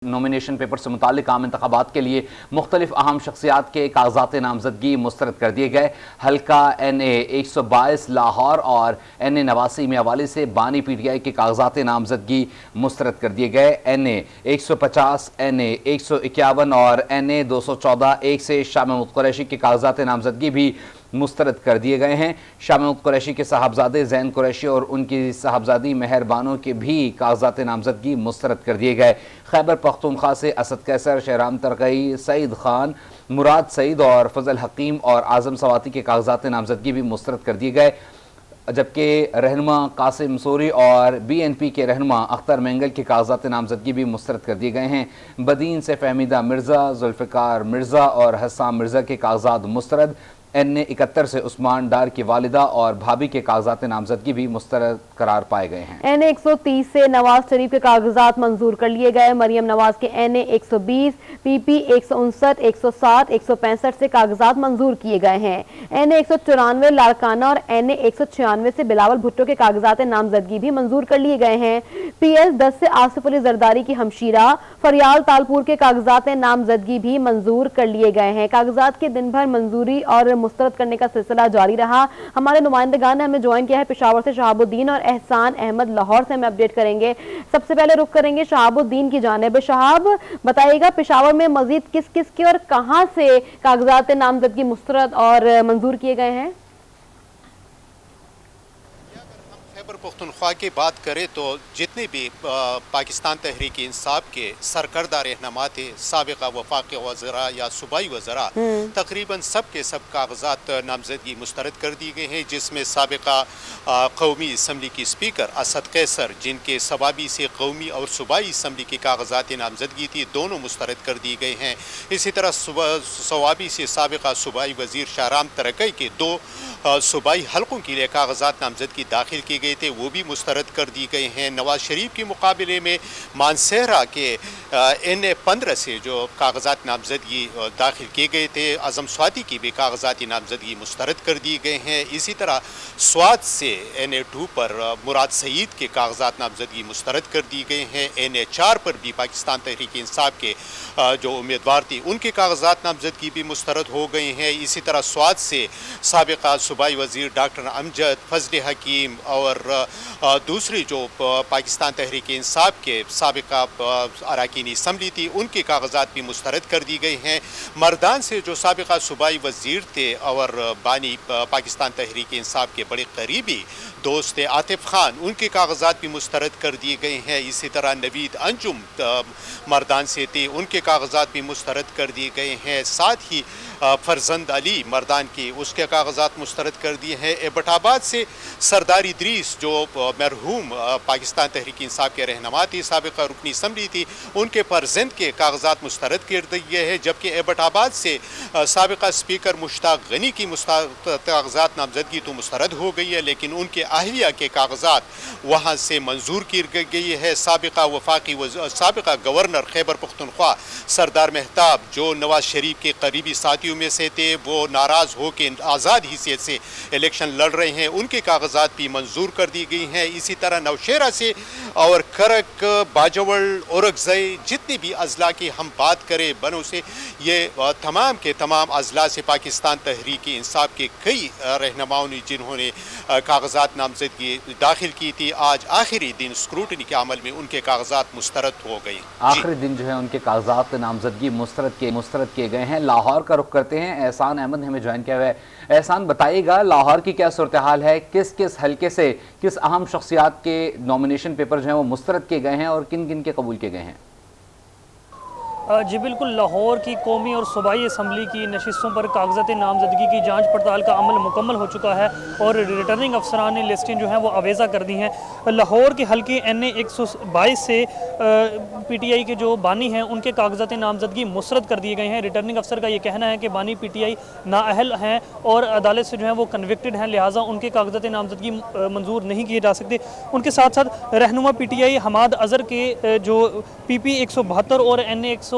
Nomination paper سے متعلق عام انتخابات کے لیے مختلف اہم شخصیات کے کاغذات نامزدگی مسترد کر دیے گئے۔ حلقہ NA 122 لاہور اور NA 89 میاوالی سے بانی PTI کے کاغذات نامزدگی مسترد کر دیے گئے۔ NA 150 NA 151 اور NA 214 1 سے شاہ محمود قریشی کے کاغذات نامزدگی بھی مسترد کر دیے گئے ہیں۔ شاہ محمود قریشی کے صاحبزادے زین قریشی اور ان کی صاحبزادی مہر بانو کے بھی کاغذات نامزدگی مسترد کر دیے گئے۔ خیبر پختونخوا سے اسد قیصر، شہرام ترقئی، سعید خان، مراد سعید اور فضل حکیم اور اعظم سواتی کے کاغذات نامزدگی بھی مسترد کر دیے گئے، جبکہ رہنما قاسم سوری اور BNP کے رہنما اختر مینگل کے کاغذات نامزدگی بھی مسترد کر دیے گئے ہیں۔ بدین سے فہمیدہ مرزا، ذوالفقار مرزا اور حسام مرزا کے کاغذات مسترد۔ NA 71 سے عثمان ڈار کی والدہ اور بھابھی کے کاغذات نامزدگی بھی مسترد قرار پائے گئے ہیں۔ NA 130 سے نواز شریف کے کاغذات منظور کر لیے گئے۔ مریم نواز کے NA 120، PP 159، 160، 165 سے کاغذات منظور کیے گئے ہیں۔ NA 194 لاڑکانہ اور NA 196 سے بلاول بھٹو کے کاغذات نامزدگی بھی منظور کر لیے گئے ہیں۔ PS 10 سے آصف علی زرداری کی ہمشیرہ فریال تالپور کے کاغذات نامزدگی بھی منظور کر لیے گئے ہیں۔ کاغذات کے دن بھر منظوری اور مسترد کرنے کا سلسلہ جاری رہا۔ ہمارے نمائندگان نے ہمیں جوائن کیا ہے پشاور سے شہاب الدین اور احسان احمد لاہور سے ہمیں اپڈیٹ کریں گے۔ سب سے پہلے رخ کریں گے شہاب الدین کی جانب۔ شہاب، بتائیے گا پشاور میں مزید کس کس کے اور کہاں سے کاغذات نامزدگی مسترد اور منظور کیے گئے ہیں؟ خیبر پختونخوا کی بات کریں تو جتنے بھی پاکستان تحریک انصاف کے سرکردہ رہنما تھے، سابقہ وفاقی وزراء یا صوبائی وزراء، تقریباً سب کے سب کاغذات نامزدگی مسترد کر دی گئے ہیں، جس میں سابقہ قومی اسمبلی کی اسپیکر اسد قیصر، جن کے سوابی سے قومی اور صوبائی اسمبلی کی کاغذات نامزدگی تھی، دونوں مسترد کر دی گئے ہیں۔ اسی طرح سوابی سے سابقہ صوبائی وزیر شہرام ترقئی کے 2 صوبائی حلقوں کے لیے کاغذات نامزدگی داخل کی گئے تھے، وہ بھی مسترد کر دی گئے ہیں۔ نواز شریف کے مقابلے میں مانسہرہ کے NA 15 سے جو کاغذات نامزدگی داخل کیے گئے تھے، اعظم سواتی کی بھی کاغذات نامزدگی مسترد کر دی گئے ہیں۔ اسی طرح سوات سے NA 2 پر مراد سعید کے کاغذات نامزدگی مسترد کر دی گئے ہیں۔ NA 4 پر بھی پاکستان تحریک انصاف کے جو امیدوار تھے ان کے کاغذات نامزدگی بھی مسترد ہو گئے ہیں۔ اسی طرح سوات سے سابقہ صوبائی وزیر ڈاکٹر امجد، فضل حکیم اور دوسری جو پاکستان تحریک انصاف کے سابقہ اراکین اسمبلی تھی، ان کے کاغذات بھی مسترد کر دی گئے ہیں۔ مردان سے جو سابقہ صوبائی وزیر تھے اور بانی پاکستان تحریک انصاف کے بڑے قریبی دوست تھے عاطف خان، ان کے کاغذات بھی مسترد کر دیے گئے ہیں۔ اسی طرح نوید انجم مردان سے تھے، ان کے کاغذات بھی مسترد کر دیے گئے ہیں۔ ساتھ ہی فرزند علی مردان کی، اس کے کاغذات مسترد کر دیے ہیں۔ ایبٹ آباد سے سردار ادریس جو مرحوم پاکستان تحریک انصاف کے رہنما تھی، سابقہ رکنی اسمبلی تھی، ان کے فرزند کے کاغذات مسترد کر دیے ہیں، جبکہ ایبٹ آباد سے سابقہ اسپیکر مشتاق غنی کی کاغذات نامزدگی تو مسترد ہو گئی ہے، لیکن ان کے اہلیہ کے کاغذات وہاں سے منظور کی گئی ہے۔ سابقہ گورنر خیبر پختونخوا سردار مہتاب، جو نواز شریف کے قریبی ساتھیوں میں سے تھے، وہ ناراض ہو کے آزاد حیثیت سے الیکشن لڑ رہے ہیں، ان کے کاغذات بھی منظور کر دی گئی ہیں۔ اسی طرح نوشیرہ سے اور کرک، باجوڑ، اورکزئی، جتنی بھی اضلاع کی ہم بات کریں بنوں سے، یہ تمام کے تمام اضلاع سے پاکستان تحریک انصاف کے کئی رہنماؤں نے جنہوں نے کاغذات نامزدگی داخل کی تھی، آج آخری دن اسکروٹنی کے عمل میں ان کے کاغذات مسترد ہو گئے۔ آخری دن جو ہے ان کے کاغذات نامزدگی مسترد کیے گئے ہیں۔ لاہور کا رخ کرتے ہیں، احسان احمد نے ہمیں جوائن کیا ہوا ہے۔ احسان، بتائیے گا لاہور کی کیا صورتحال ہے، کس کس حلقے سے کس اہم شخصیات کے نومینیشن پیپر جو ہیں وہ مسترد کیے گئے ہیں اور کن کن کے قبول کیے گئے ہیں؟ جی بالکل، لاہور کی قومی اور صوبائی اسمبلی کی نشستوں پر کاغذات نامزدگی کی جانچ پڑتال کا عمل مکمل ہو چکا ہے اور ریٹرننگ افسران نے لسٹیں جو ہیں وہ آویزہ کر دی ہیں۔ لاہور کے حلقے NA 122 سے PTI کے جو بانی ہیں ان کے کاغذات نامزدگی مسترد کر دیے گئے ہیں۔ ریٹرننگ افسر کا یہ کہنا ہے کہ بانی PTI نااہل ہیں اور عدالت سے جو ہیں وہ کنوکٹڈ ہیں، لہٰذا ان کے کاغذات نامزدگی منظور نہیں کیے جا سکتے۔ ان کے ساتھ ساتھ رہنما PTI حماد اظہر کے جو PP 172 اور NA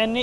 NA